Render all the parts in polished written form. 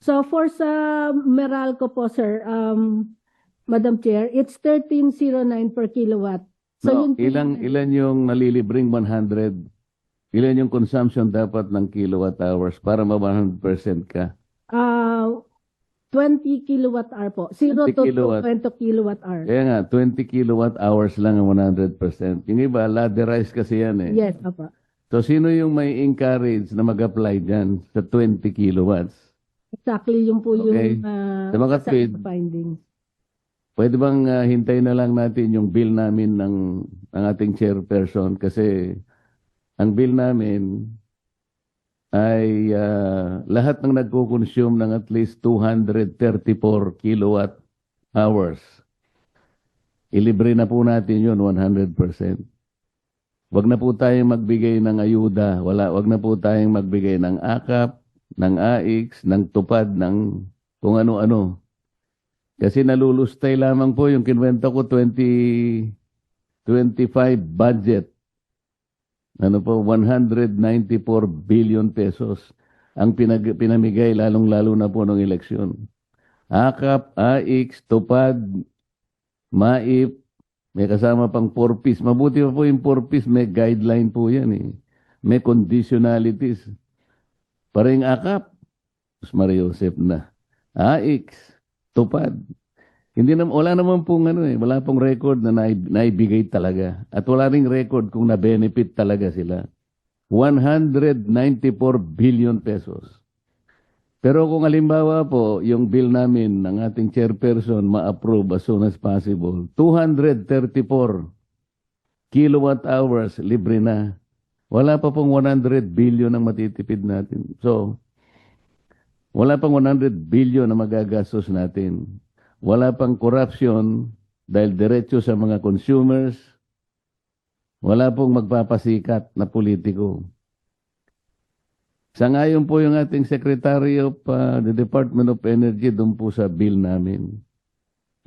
So for sa Meralco po, sir, Madam Chair, it's 1309 per kilowatt. So No, yun po ilan yung nalilibreng 100? Ilan yung consumption dapat ng kilowatt hours para ma 100% ka? 20 kilowatt hour po. 0 20 to kilowatt. 20 kilowatt hour. Kaya nga, 20 kilowatt hours lang ang 100%. Yung iba, ladderized kasi yan eh. Yes, apa. So, sino yung may encourage na mag-apply dyan sa 20 kilowatts? Exactly yung po Okay. yung Sa mga sa tweet, findings. pwede bang hintayin na lang natin yung bill namin ng ating chairperson kasi ang bill namin ay lahat ng nagko-consume ng at least 234 kilowatt hours. Ilibre na po natin yun 100%. Wag na po tayong magbigay ng ayuda. Wag na po tayong magbigay ng AKAP, ng AIX, ng tupad, ng kung ano-ano. Kasi nalulustay lamang po yung kinwento ko 2025 budget. Ano po, 194 billion pesos ang pinamigay lalong-lalo na po ng eleksyon. AKAP, AIX, tupad, MAIP, may kasama pang 4Ps. Mabuti pa po yung 4Ps, may guideline po yan eh. May conditionalities. Parang AKAP, Maria Josep na. AIX, tupad. Wala naman pong wala pong record na naibigay talaga. At wala ring record kung na-benefit talaga sila. 194 billion pesos. Pero kung halimbawa po, yung bill namin ng ating chairperson ma-approve as soon as possible, 234 kilowatt hours libre na. Wala pa pong 100 billion ang matitipid natin. So, wala pang 100 billion na magagastos natin. Wala pang corruption dahil diretso sa mga consumers. Wala pong magpapasikat na politiko. Sangayon po yung ating Secretary of the Department of Energy doon po sa bill namin.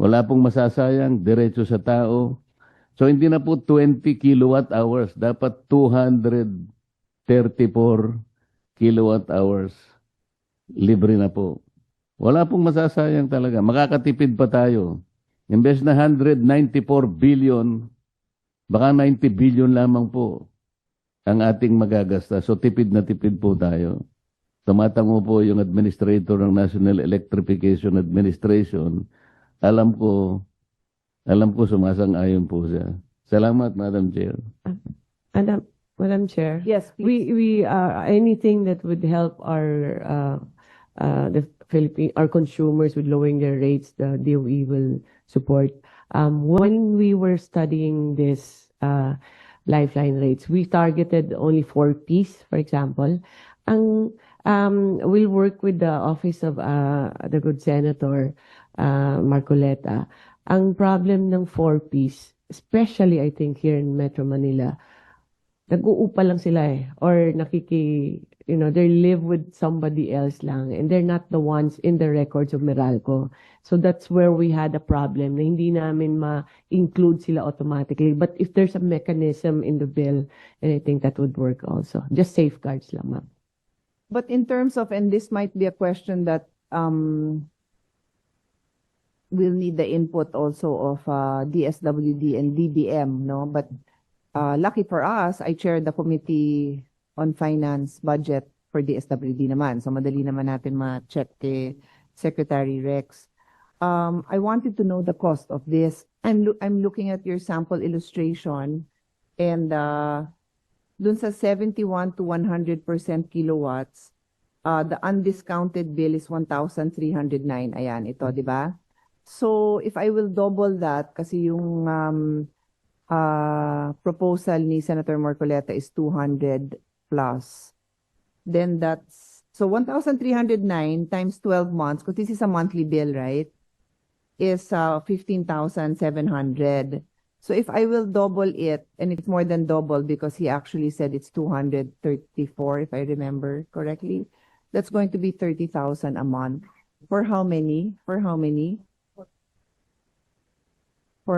Wala pong masasayang, diretso sa tao. So hindi na po 20 kilowatt hours, dapat 234 kilowatt hours. Libre na po. Wala pong masasayang talaga. Makakatipid pa tayo. Imbes na 194 billion, baka 90 billion lamang po ang ating magagasta. So tipid na tipid po tayo. Tumatango po yung administrator ng National Electrification Administration. Alam ko sumasang-ayon po siya. Salamat, Madam Chair. Madam Chair. Yes, please. We anything that would help our consumers with lowering their rates, the DOE will support. When we were studying this lifeline rates, we targeted only 4Ps, for example. We'll work with the office of the good Senator Marcoleta. Ang problem ng 4Ps, especially I think here in Metro Manila, nag-uupa lang sila or they live with somebody else lang and they're not the ones in the records of Meralco. So that's where we had a problem na hindi namin ma-include sila automatically. But if there's a mechanism in the bill, and I think that would work also. Just safeguards lang, ma'am. But in terms of, and this might be a question that we'll need the input also of DSWD and DBM, no? But lucky for us, I chair the Committee on Finance Budget for DSWD naman. So madali naman natin ma-check kay Secretary Rex. I wanted to know the cost of this. I'm looking at your sample illustration and dun sa 71 to 100% kilowatts, the undiscounted bill is 1,309. Ayan, ito, di ba? So if I will double that, kasi yung proposal ni Senator Marcoleta is 200 plus. Then that's, so 1,309 times 12 months, because this is a monthly bill, right? Is 15,700. So if I will double it, and it's more than double because he actually said it's 234, if I remember correctly, that's going to be 30,000 a month. For how many? For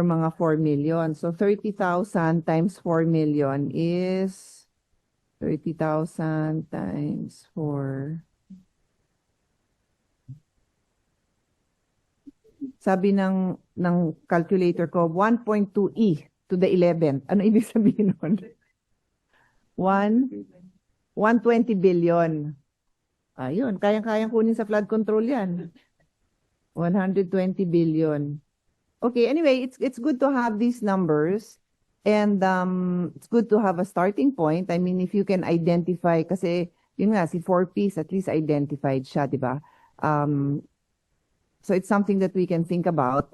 mga 4 million. So 30,000 times 4 million is 30,000 times 4. Sabi ng calculator ko, 1.2e to the 11th. Ano ibig sabihin nun? 120 billion. Ayun, kayang-kayang kunin sa flood control yan. 120 billion. Okay, anyway, it's good to have these numbers and it's good to have a starting point. I mean, if you can identify, kasi yun nga, si 4Ps at least identified siya, di ba? So it's something that we can think about.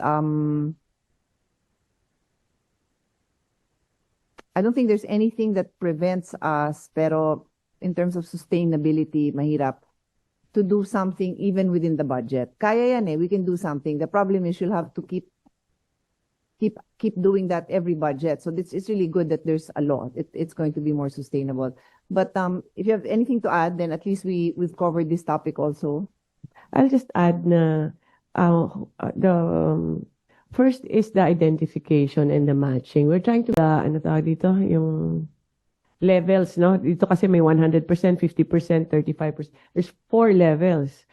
I don't think there's anything that prevents us, pero in terms of sustainability, mahirap to do something even within the budget. Kaya yan eh, we can do something. The problem is you'll have to keep doing that every budget. So it's really good that there's a law. It's going to be more sustainable. But if you have anything to add, then at least we've covered this topic also. I'll just add na the first is the identification and the matching. We're trying to ano tawag dito, yung levels, no? Dito kasi may 100%, 50%, 35%. There's 4 levels.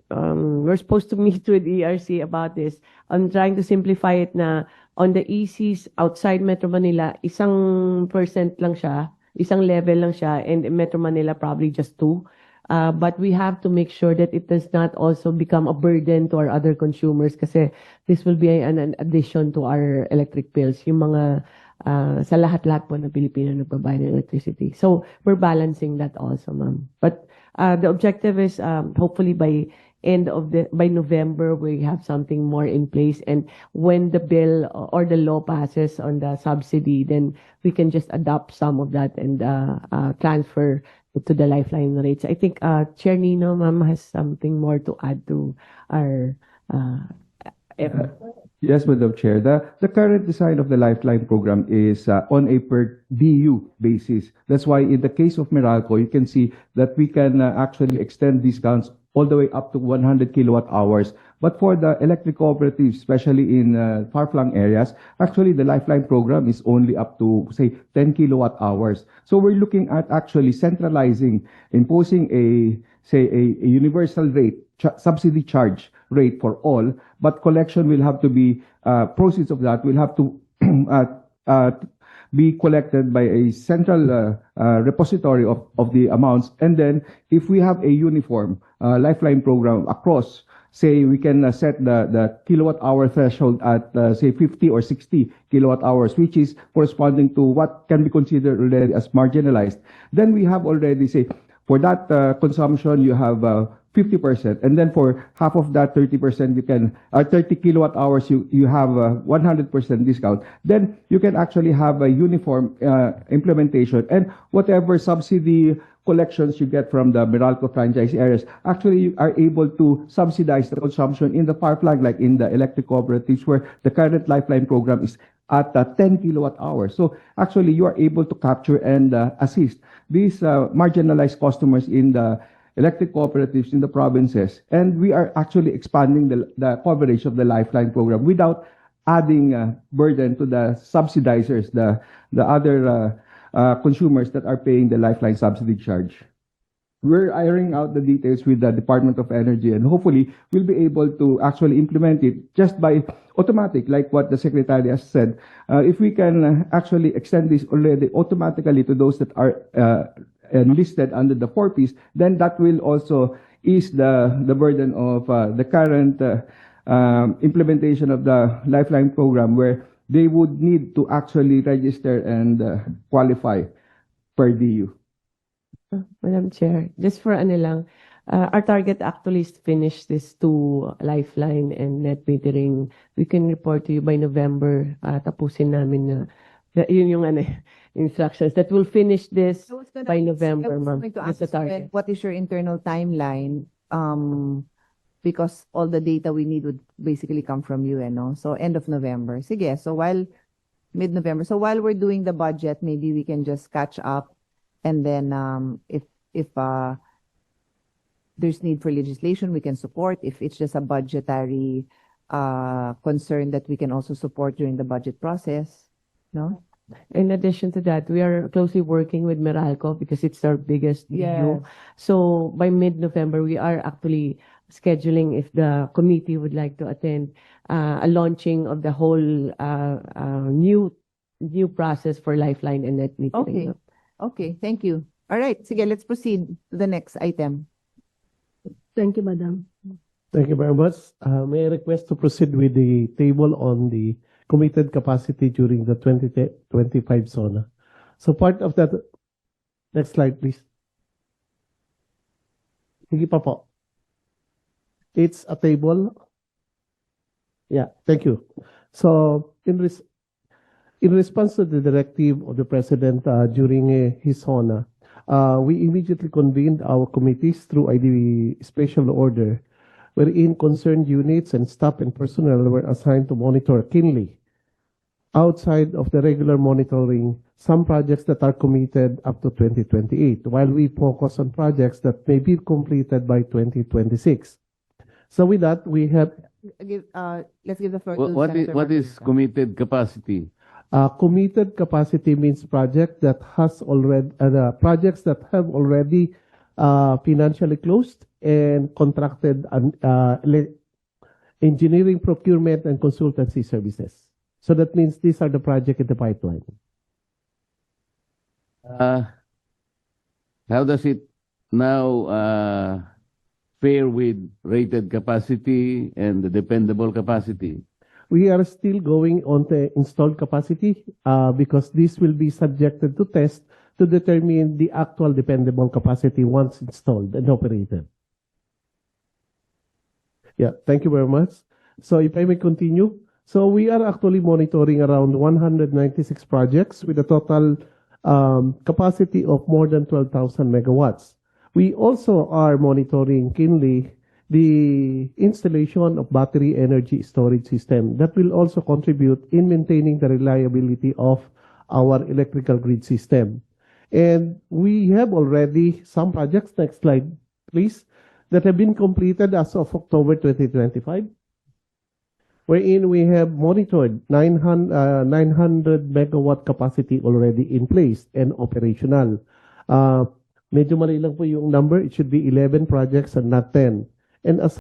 We're supposed to meet with ERC about this. I'm trying to simplify it na on the ECs outside Metro Manila, 1% lang siya, isang level lang siya, and in Metro Manila probably just 2. But we have to make sure that it does not also become a burden to our other consumers kasi this will be an addition to our electric bills. Yung mga sa lahat-lahat po ng Pilipino nagbabayad ng electricity. So we're balancing that also, ma'am. But the objective is hopefully by November we have something more in place, and when the bill or the law passes on the subsidy, then we can just adopt some of that and transfer to the lifeline rates. I think Chair Nino, ma'am, has something more to add to our effort. Yes, Madam Chair. The current design of the Lifeline program is on a per DU basis. That's why in the case of Meralco, you can see that we can actually extend discounts all the way up to 100 kilowatt hours. But for the electric cooperatives, especially in far-flung areas, actually the Lifeline program is only up to, say, 10 kilowatt hours. So we're looking at actually centralizing, imposing a universal rate, subsidy charge rate for all, but collection will have to be, proceeds of that will have to be collected by a central repository of the amounts. And then if we have a uniform Lifeline program across, say we can set the kilowatt hour threshold at say 50 or 60 kilowatt hours, which is corresponding to what can be considered already as marginalized. Then we have already, say, for that consumption, you have 50%, and then for half of that 30%, you can 30 kilowatt hours, you have 100% discount. Then you can actually have a uniform implementation, and whatever subsidy collections you get from the Meralco franchise areas, actually you are able to subsidize the consumption in the far flung, like in the electric cooperatives, where the current Lifeline program is at 10 kilowatt hours. So actually you are able to capture and assist these marginalized customers in the electric cooperatives in the provinces. And we are actually expanding the coverage of the Lifeline program without adding burden to the subsidizers, the other consumers that are paying the Lifeline subsidy charge. We're ironing out the details with the Department of Energy, and hopefully we'll be able to actually implement it just by automatic, like what the Secretary has said. If we can actually extend this already automatically to those that are listed under the 4Ps, then that will also ease the burden of the current implementation of the Lifeline program, where they would need to actually register and qualify per DU. Madam Chair, just for ano lang, our target actually is to finish this 2 Lifeline and net metering. We can report to you by November. Tapusin namin na yun yung instructions that will finish this So it's gonna- by November, I was ma'am. going to That's ask the target. what is your internal timeline? Because all the data we need would basically come from you, no? So end of November. Sige, so mid-November. So while we're doing the budget, maybe we can just catch up, and then if there's need for legislation, we can support. If it's just a budgetary concern, that we can also support during the budget process, no? In addition to that, we are closely working with Meralco because it's our biggest BU. Yes. So by mid-November, we are actually scheduling, if the committee would like to attend, a launching of the whole new process for Lifeline and net metering. Okay. Okay, thank you. All right, sige, let's proceed to the next item. Thank you, Madam. Thank you very much. May I request to proceed with the table on the committed capacity during the 2025 SONA. So part of that, next slide please. Sige pa po. It's a table. Yeah, thank you. So in response to the directive of the President during his SONA, we immediately convened our committees through the special order, wherein concerned units and staff and personnel were assigned to monitor keenly, outside of the regular monitoring, some projects that are committed up to 2028, while we focus on projects that may be completed by 2026. So with that, we have Let's give the floor to Senator What is Marcoleta. committed capacity? committed capacity means projects that have already financially closed and contracted engineering, procurement, and consultancy services. So that means these are the projects in the pipeline. How does it now fare with rated capacity and the dependable capacity? We are still going on the installed capacity because this will be subjected to test to determine the actual dependable capacity once installed and operated. Yeah, thank you very much. So if I may continue. So we are actually monitoring around 196 projects with a total capacity of more than 12,000 megawatts. We also are monitoring keenly the installation of battery energy storage system that will also contribute in maintaining the reliability of our electrical grid system. And we have already some projects, next slide please, that have been completed as of October 2025, wherein we have monitored 900 megawatt capacity already in place and operational. Medyo mali lang po yung number, it should be 11 projects and not 10. And as